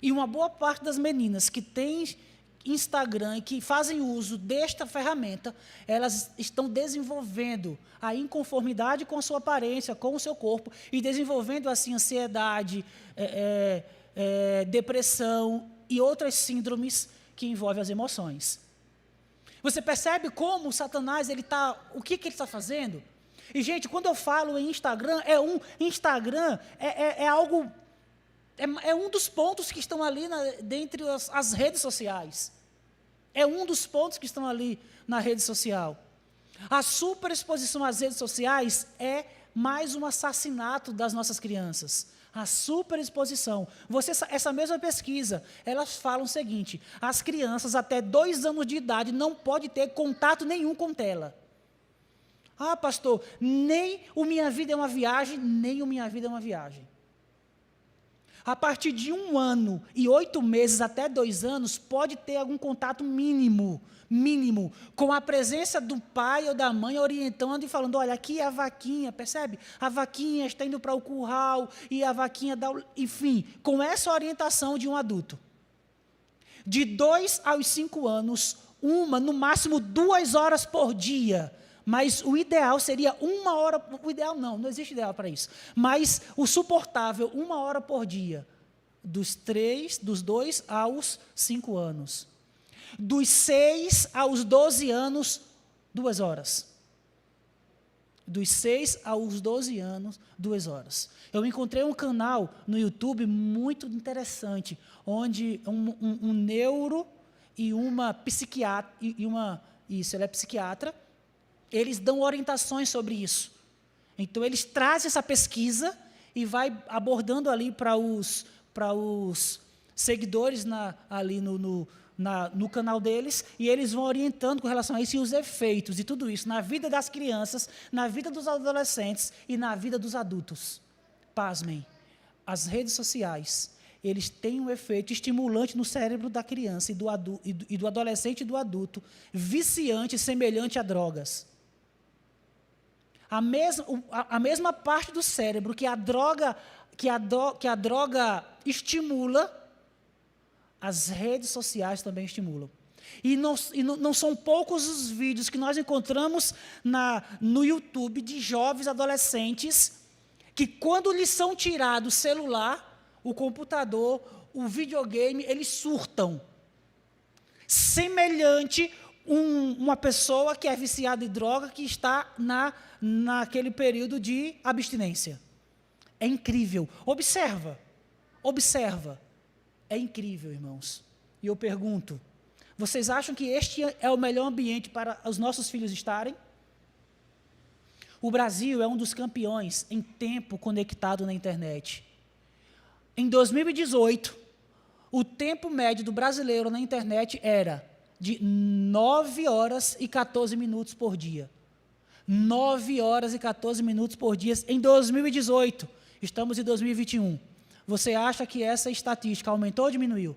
E uma boa parte das meninas que têm Instagram e que fazem uso desta ferramenta, elas estão desenvolvendo a inconformidade com a sua aparência, com o seu corpo, e desenvolvendo assim ansiedade, depressão e outras síndromes que envolvem as emoções. Você percebe como Satanás, o que ele está fazendo? E, gente, quando eu falo em Instagram, Instagram é algo... É um dos pontos que estão ali dentre as redes sociais. É um dos pontos que estão ali na rede social. A superexposição às redes sociais é mais um assassinato das nossas crianças. A superexposição. Essa mesma pesquisa, elas falam o seguinte: as crianças até 2 anos de idade não podem ter contato nenhum com tela. Ah, pastor, nem o Minha Vida é uma Viagem, nem o Minha Vida é uma Viagem. A partir de 1 ano e 8 meses até 2 anos, pode ter algum contato mínimo, com a presença do pai ou da mãe orientando e falando, olha, aqui é a vaquinha, percebe? A vaquinha está indo para o curral e a vaquinha dá... Enfim, com essa orientação de um adulto. De 2 aos 5 anos, no máximo 2 horas por dia. Mas o ideal seria 1 hora, o ideal não existe ideal para isso, mas o suportável, 1 hora por dia, dos 2 aos 5 anos. Dos 6 aos 12 anos, 2 horas. Dos 6 aos 12 anos, 2 horas. Eu encontrei um canal no YouTube muito interessante, onde um neuro e uma psiquiatra, ela é psiquiatra, eles dão orientações sobre isso. Então, eles trazem essa pesquisa e vai abordando ali para os seguidores ali no canal deles, e eles vão orientando com relação a isso e os efeitos de tudo isso na vida das crianças, na vida dos adolescentes e na vida dos adultos. Pasmem, as redes sociais, eles têm um efeito estimulante no cérebro da criança e do adolescente e do adulto, viciante, semelhante a drogas. A mesma parte do cérebro que a droga estimula, as redes sociais também estimulam. E não são poucos os vídeos que nós encontramos no YouTube de jovens adolescentes que, quando lhes são tirados o celular, o computador, o videogame, eles surtam. Semelhante uma pessoa que é viciada em droga, que está naquele período de abstinência. É incrível. Observa. É incrível, irmãos. E eu pergunto, vocês acham que este é o melhor ambiente para os nossos filhos estarem? O Brasil é um dos campeões em tempo conectado na internet. Em 2018, o tempo médio do brasileiro na internet era de 9 horas e 14 minutos por dia. 9 horas e 14 minutos por dia em 2018. Estamos em 2021. Você acha que essa estatística aumentou ou diminuiu?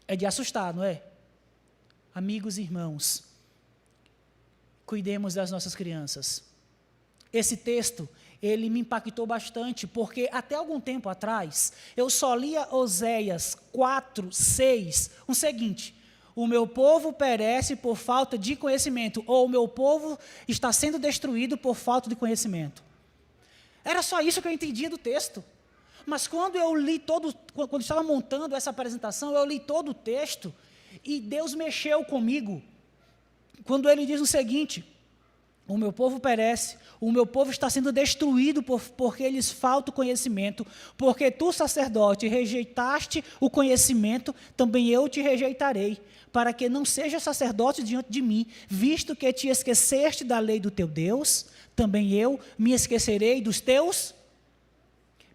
É de assustar, não é? Amigos e irmãos, cuidemos das nossas crianças. Esse texto, ele me impactou bastante, porque até algum tempo atrás, eu só lia Oséias 4:6, o seguinte: o meu povo perece por falta de conhecimento, ou o meu povo está sendo destruído por falta de conhecimento. Era só isso que eu entendia do texto. Mas quando estava montando essa apresentação, eu li todo o texto, e Deus mexeu comigo, quando ele diz o seguinte: o meu povo perece, o meu povo está sendo destruído porque lhes falta o conhecimento, porque tu, sacerdote, rejeitaste o conhecimento, também eu te rejeitarei, para que não seja sacerdote diante de mim, visto que te esqueceste da lei do teu Deus, também eu me esquecerei dos teus.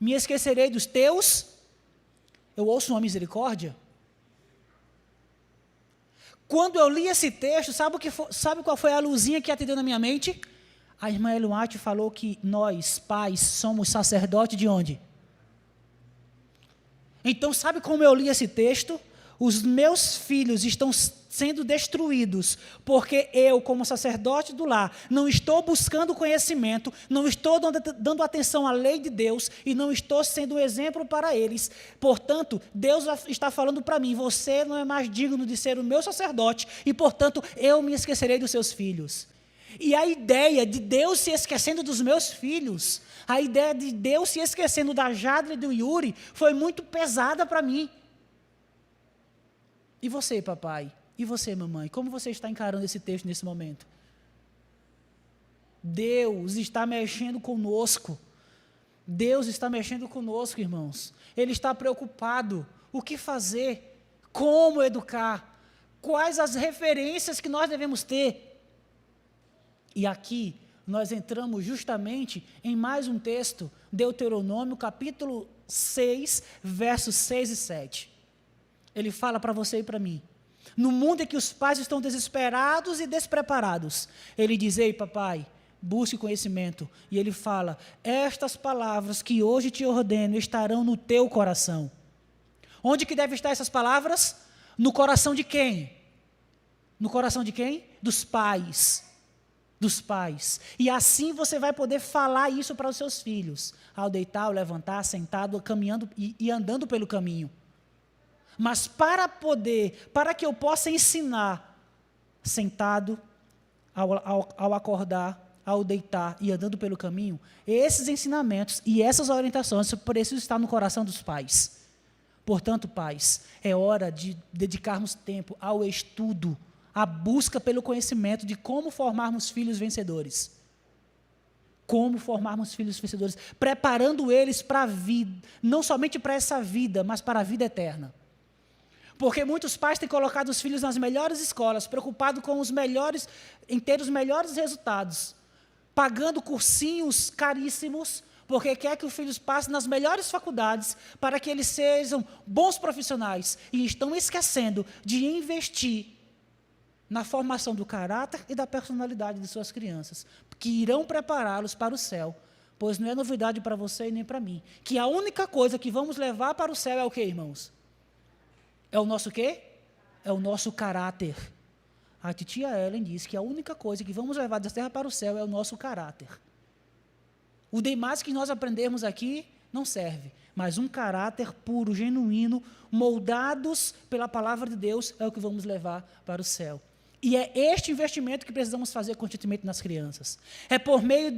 Me esquecerei dos teus. Eu ouço uma misericórdia. Quando eu li esse texto, sabe qual foi a luzinha que atendeu na minha mente? A irmã Ellen White falou que nós, pais, somos sacerdotes de onde? Então, sabe como eu li esse texto? Os meus filhos estão sendo destruídos, porque eu, como sacerdote do lar, não estou buscando conhecimento, não estou dando atenção à lei de Deus e não estou sendo um exemplo para eles. Portanto, Deus está falando para mim, você não é mais digno de ser o meu sacerdote e, portanto, eu me esquecerei dos seus filhos. E a ideia de Deus se esquecendo dos meus filhos, a ideia de Deus se esquecendo da Jadra e do Yuri, foi muito pesada para mim. E você, papai? E você, mamãe? Como você está encarando esse texto nesse momento? Deus está mexendo conosco. Deus está mexendo conosco, irmãos. Ele está preocupado. O que fazer? Como educar? Quais as referências que nós devemos ter? E aqui nós entramos justamente em mais um texto, Deuteronômio, capítulo 6, versos 6 e 7. Ele fala para você e para mim. No mundo em que os pais estão desesperados e despreparados, ele diz: ei, papai, busque conhecimento. E ele fala: estas palavras que hoje te ordeno estarão no teu coração. Onde que devem estar essas palavras? No coração de quem? No coração de quem? Dos pais. Dos pais. E assim você vai poder falar isso para os seus filhos, ao deitar, ao levantar, sentado, caminhando e andando pelo caminho. Mas para que eu possa ensinar, sentado, ao acordar, ao deitar e andando pelo caminho, esses ensinamentos e essas orientações precisam estar no coração dos pais. Portanto, pais, é hora de dedicarmos tempo ao estudo, à busca pelo conhecimento de como formarmos filhos vencedores. Como formarmos filhos vencedores, preparando eles para a vida, não somente para essa vida, mas para a vida eterna. Porque muitos pais têm colocado os filhos nas melhores escolas, preocupados com em ter os melhores resultados, pagando cursinhos caríssimos, porque quer que os filhos passem nas melhores faculdades, para que eles sejam bons profissionais, e estão esquecendo de investir na formação do caráter e da personalidade de suas crianças, que irão prepará-los para o céu, pois não é novidade para você e nem para mim, que a única coisa que vamos levar para o céu é o quê, irmãos? É o nosso quê? É o nosso caráter. A titia Ellen disse que a única coisa que vamos levar da terra para o céu é o nosso caráter. O demais que nós aprendermos aqui não serve, mas um caráter puro, genuíno, moldados pela palavra de Deus, é o que vamos levar para o céu. E é este investimento que precisamos fazer constantemente nas crianças. É por meio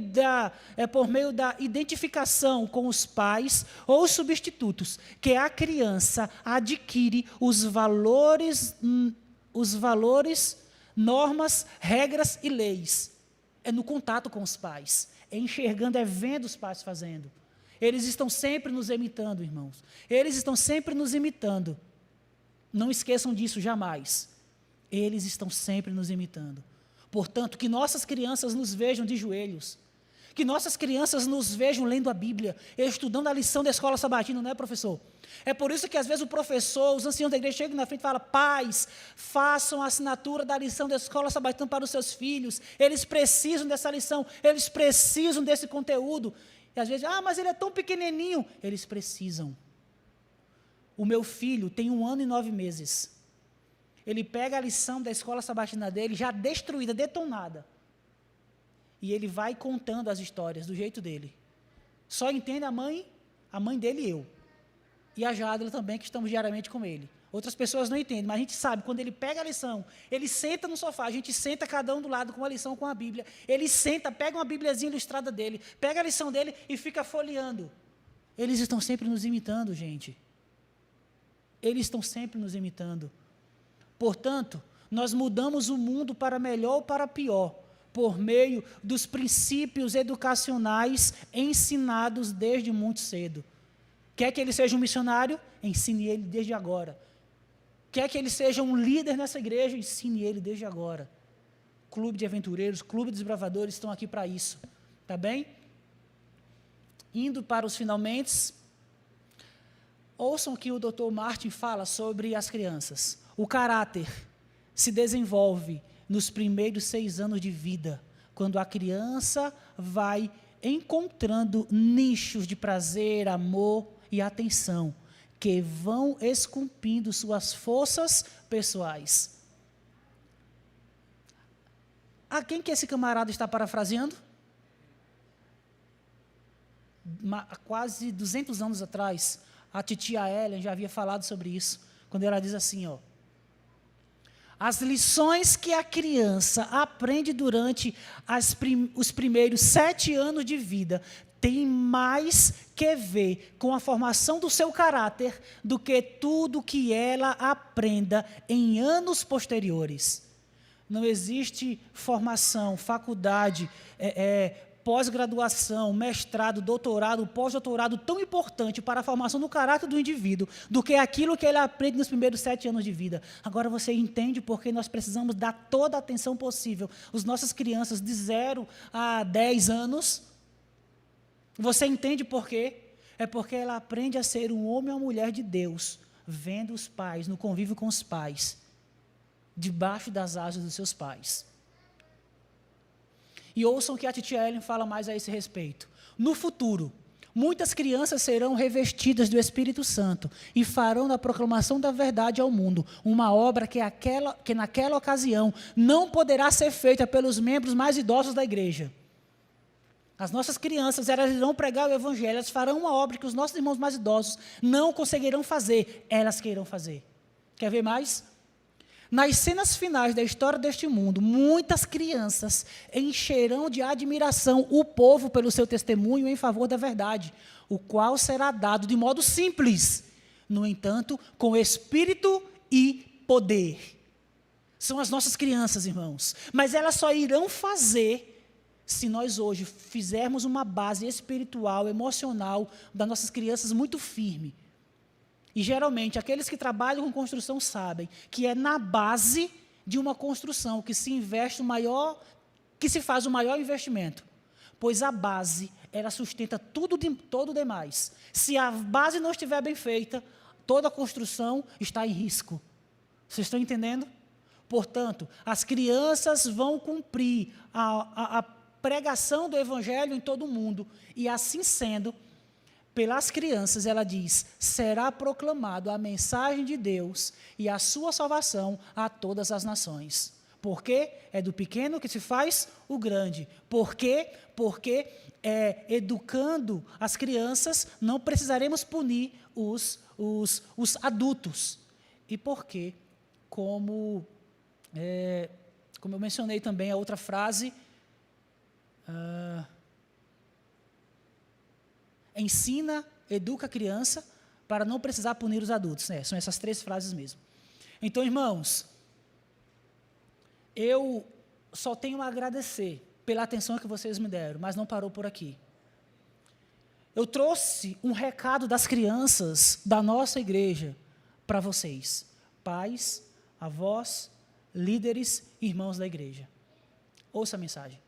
da identificação com os pais ou os substitutos que a criança adquire os valores, normas, regras e leis. É no contato com os pais. É enxergando, é vendo os pais fazendo. Eles estão sempre nos imitando, irmãos. Eles estão sempre nos imitando. Não esqueçam disso jamais. Eles estão sempre nos imitando. Portanto, que nossas crianças nos vejam de joelhos. Que nossas crianças nos vejam lendo a Bíblia, estudando a lição da escola sabatina, não é, professor? É por isso que, às vezes, o professor, os anciãos da igreja chegam na frente e falam: pais, façam a assinatura da lição da escola sabatina para os seus filhos. Eles precisam dessa lição, eles precisam desse conteúdo. E, às vezes, mas ele é tão pequenininho. Eles precisam. O meu filho tem 1 ano e 9 meses. Ele pega a lição da escola sabatina dele, já destruída, detonada. E ele vai contando as histórias do jeito dele. Só entende a mãe dele e eu. E a Jadla também, que estamos diariamente com ele. Outras pessoas não entendem, mas a gente sabe, quando ele pega a lição, ele senta no sofá, a gente senta cada um do lado com a lição, com a Bíblia. Ele senta, pega uma Bíbliazinha ilustrada dele, pega a lição dele e fica folheando. Eles estão sempre nos imitando, gente. Eles estão sempre nos imitando. Portanto, nós mudamos o mundo para melhor ou para pior, por meio dos princípios educacionais ensinados desde muito cedo. Quer que ele seja um missionário? Ensine ele desde agora. Quer que ele seja um líder nessa igreja? Ensine ele desde agora. Clube de aventureiros, clube de desbravadores estão aqui para isso. Tá bem? Indo para os finalmente, ouçam o que o Dr. Martin fala sobre as crianças. O caráter se desenvolve nos primeiros 6 anos de vida, quando a criança vai encontrando nichos de prazer, amor e atenção, que vão esculpindo suas forças pessoais. A quem que esse camarada está parafraseando? Há quase 200 anos atrás, a titia Ellen já havia falado sobre isso, quando ela diz assim, ó: as lições que a criança aprende durante os primeiros 7 anos de vida têm mais que ver com a formação do seu caráter do que tudo que ela aprenda em anos posteriores. Não existe formação, faculdade, pós-graduação, mestrado, doutorado, pós-doutorado tão importante para a formação do caráter do indivíduo do que aquilo que ele aprende nos primeiros 7 anos de vida. Agora você entende por que nós precisamos dar toda a atenção possível às nossas crianças de 0 a 10 anos? Você entende por quê? É porque ela aprende a ser um homem ou uma mulher de Deus, vendo os pais, no convívio com os pais, debaixo das asas dos seus pais. E ouçam o que a titia Ellen fala mais a esse respeito. No futuro, muitas crianças serão revestidas do Espírito Santo e farão da proclamação da verdade ao mundo uma obra que naquela ocasião não poderá ser feita pelos membros mais idosos da igreja. As nossas crianças, elas irão pregar o evangelho, elas farão uma obra que os nossos irmãos mais idosos não conseguirão fazer, elas que irão fazer. Quer ver mais? Nas cenas finais da história deste mundo, muitas crianças encherão de admiração o povo pelo seu testemunho em favor da verdade, o qual será dado de modo simples, no entanto, com espírito e poder. São as nossas crianças, irmãos, mas elas só irão fazer se nós hoje fizermos uma base espiritual, emocional das nossas crianças muito firme. E geralmente, aqueles que trabalham com construção sabem que é na base de uma construção que se investe que se faz o maior investimento. Pois a base, ela sustenta todo o demais. Se a base não estiver bem feita, toda a construção está em risco. Vocês estão entendendo? Portanto, as crianças vão cumprir a pregação do evangelho em todo o mundo. E assim sendo, pelas crianças, ela diz, será proclamado a mensagem de Deus e a sua salvação a todas as nações. Por quê? É do pequeno que se faz o grande. Por quê? Porque educando as crianças, não precisaremos punir os adultos. E por quê? Como eu mencionei também a outra frase, ensina, educa a criança para não precisar punir os adultos. São essas 3 frases mesmo. Então, irmãos, eu só tenho a agradecer pela atenção que vocês me deram, mas não parou por aqui. Eu trouxe um recado das crianças da nossa igreja para vocês, pais, avós, líderes, irmãos da igreja. Ouça a mensagem.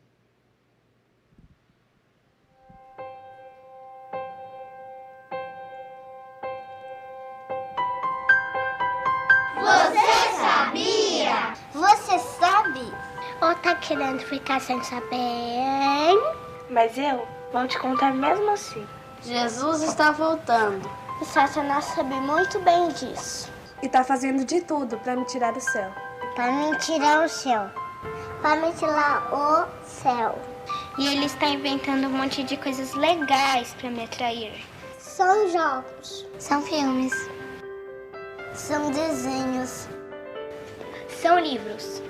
Você sabe? Ou tá querendo ficar sem saber? Mas eu vou te contar mesmo assim. Jesus está voltando. E Satanás sabe muito bem disso. E tá fazendo de tudo para me tirar do céu. Para me tirar o céu. Para me tirar o céu. E ele está inventando um monte de coisas legais para me atrair. São jogos. São filmes. São desenhos. São livros.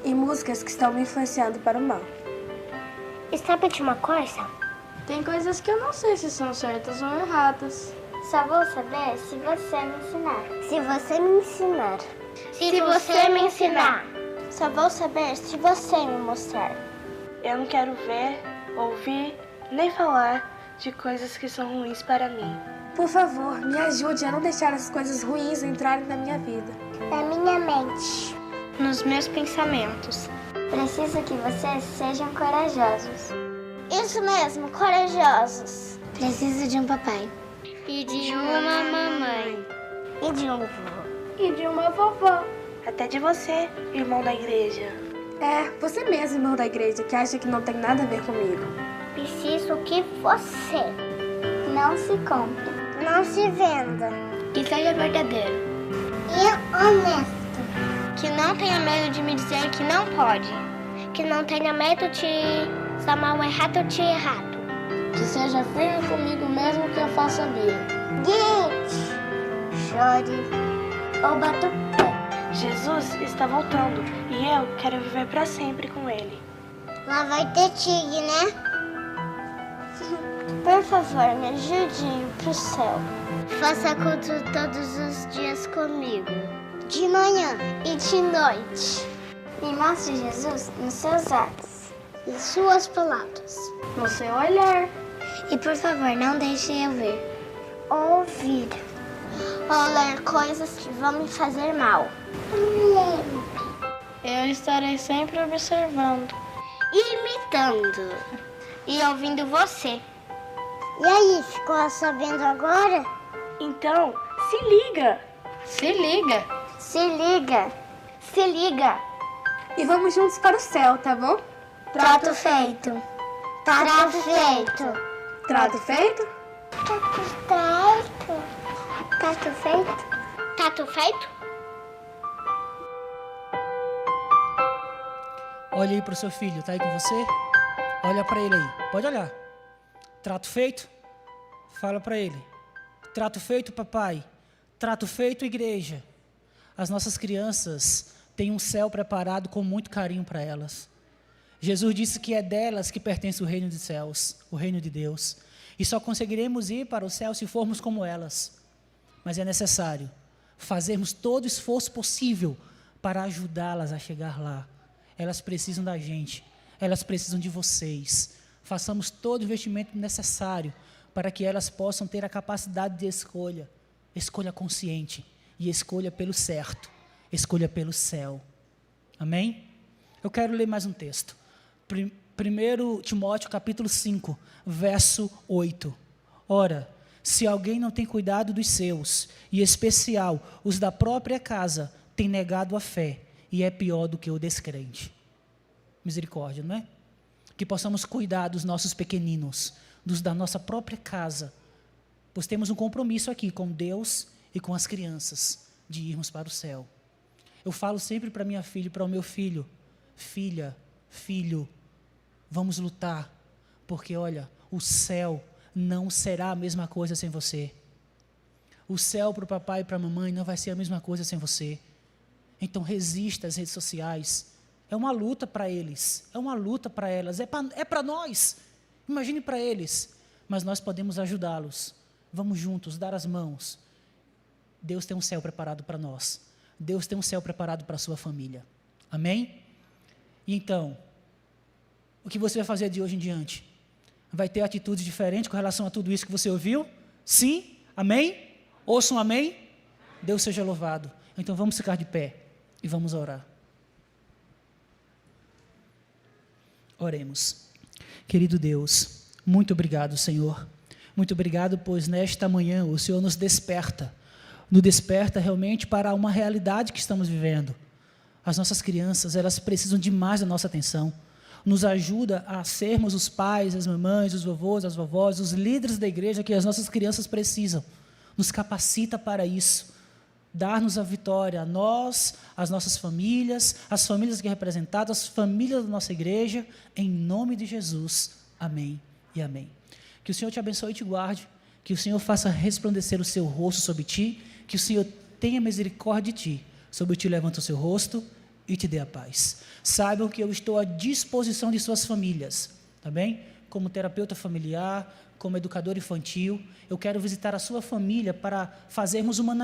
E músicas que estão me influenciando para o mal. E sabe de uma coisa? Tem coisas que eu não sei se são certas ou erradas. Só vou saber se você me ensinar. Se você me ensinar. Se você me ensinar. Só vou saber se você me mostrar. Eu não quero ver, ouvir, nem falar de coisas que são ruins para mim. Por favor, me ajude a não deixar as coisas ruins entrarem na minha vida. Na minha mente. Nos meus pensamentos. Preciso que vocês sejam corajosos. Isso mesmo, corajosos. Preciso de um papai. E de uma mamãe. E de um vô. E de uma vovó. Até de você, irmão da igreja. É, você mesmo, irmão da igreja, que acha que não tem nada a ver comigo. Preciso que você não se compre, não se venda. Que seja verdadeiro. E honesto. Que não tenha medo de me dizer que não pode. Que não tenha medo de chamar o errado de errado. Que seja firme comigo mesmo que eu faça birra. Grite, chore ou bata o pé. Jesus está voltando e eu quero viver para sempre com ele. Lá vai ter tigre, né? Por favor, me ajude a ir pro céu. Faça culto todos os dias comigo. De manhã e de noite. Me mostre Jesus nos seus atos. Em suas palavras. No seu olhar. E por favor, não deixe eu ver. Ouvir. Ou ler coisas que vão me fazer mal. Eu estarei sempre observando. Imitando. E ouvindo você. E aí, ficou sabendo agora? Então, se liga! Se liga! Se liga. Se liga. E vamos juntos para o céu, tá bom? Trato feito. Trato feito. Trato feito? Trato feito. Trato feito. Tato feito? Olha aí para o seu filho, tá aí com você? Olha para ele aí, pode olhar. Trato feito? Fala para ele. Trato feito, papai. Trato feito, igreja. As nossas crianças têm um céu preparado com muito carinho para elas. Jesus disse que é delas que pertence o reino dos céus, o reino de Deus. E só conseguiremos ir para o céu se formos como elas. Mas é necessário fazermos todo o esforço possível para ajudá-las a chegar lá. Elas precisam da gente, elas precisam de vocês. Façamos todo o investimento necessário para que elas possam ter a capacidade de escolha consciente e escolha pelo certo, escolha pelo céu. Amém? Eu quero ler mais um texto. 1 Timóteo capítulo 5, verso 8. Ora, se alguém não tem cuidado dos seus, e em especial os da própria casa, tem negado a fé, e é pior do que o descrente. Misericórdia, não é? Que possamos cuidar dos nossos pequeninos, dos da nossa própria casa, pois temos um compromisso aqui com Deus e com as crianças, de irmos para o céu. Eu falo sempre para minha filha e para o meu filho, filha, filho, vamos lutar, porque olha, o céu não será a mesma coisa sem você. O céu para o papai e para a mamãe não vai ser a mesma coisa sem você. Então resista às redes sociais. É uma luta para eles, é uma luta para elas, é para nós. Imagine para eles, mas nós podemos ajudá-los. Vamos juntos, dar as mãos. Deus tem um céu preparado para nós. Deus tem um céu preparado para a sua família. Amém? E então, o que você vai fazer de hoje em diante? Vai ter atitude diferente com relação a tudo isso que você ouviu? Sim? Amém? Ouçam amém? Deus seja louvado. Então vamos ficar de pé e vamos orar. Oremos. Querido Deus, muito obrigado, Senhor. Muito obrigado, pois nesta manhã o Senhor nos desperta realmente para uma realidade que estamos vivendo. As nossas crianças, elas precisam demais da nossa atenção. Nos ajuda a sermos os pais, as mamães, os vovôs, as vovós, os líderes da igreja que as nossas crianças precisam. Nos capacita para isso. Dar-nos a vitória, a nós, as nossas famílias, as famílias aqui representadas, as famílias da nossa igreja, em nome de Jesus. Amém e amém. Que o Senhor te abençoe e te guarde, que o Senhor faça resplandecer o seu rosto sobre ti, que o Senhor tenha misericórdia de ti, sobre ti levanta o seu rosto e te dê a paz. Saibam que eu estou à disposição de suas famílias, tá bem? Como terapeuta familiar, como educador infantil, eu quero visitar a sua família para fazermos uma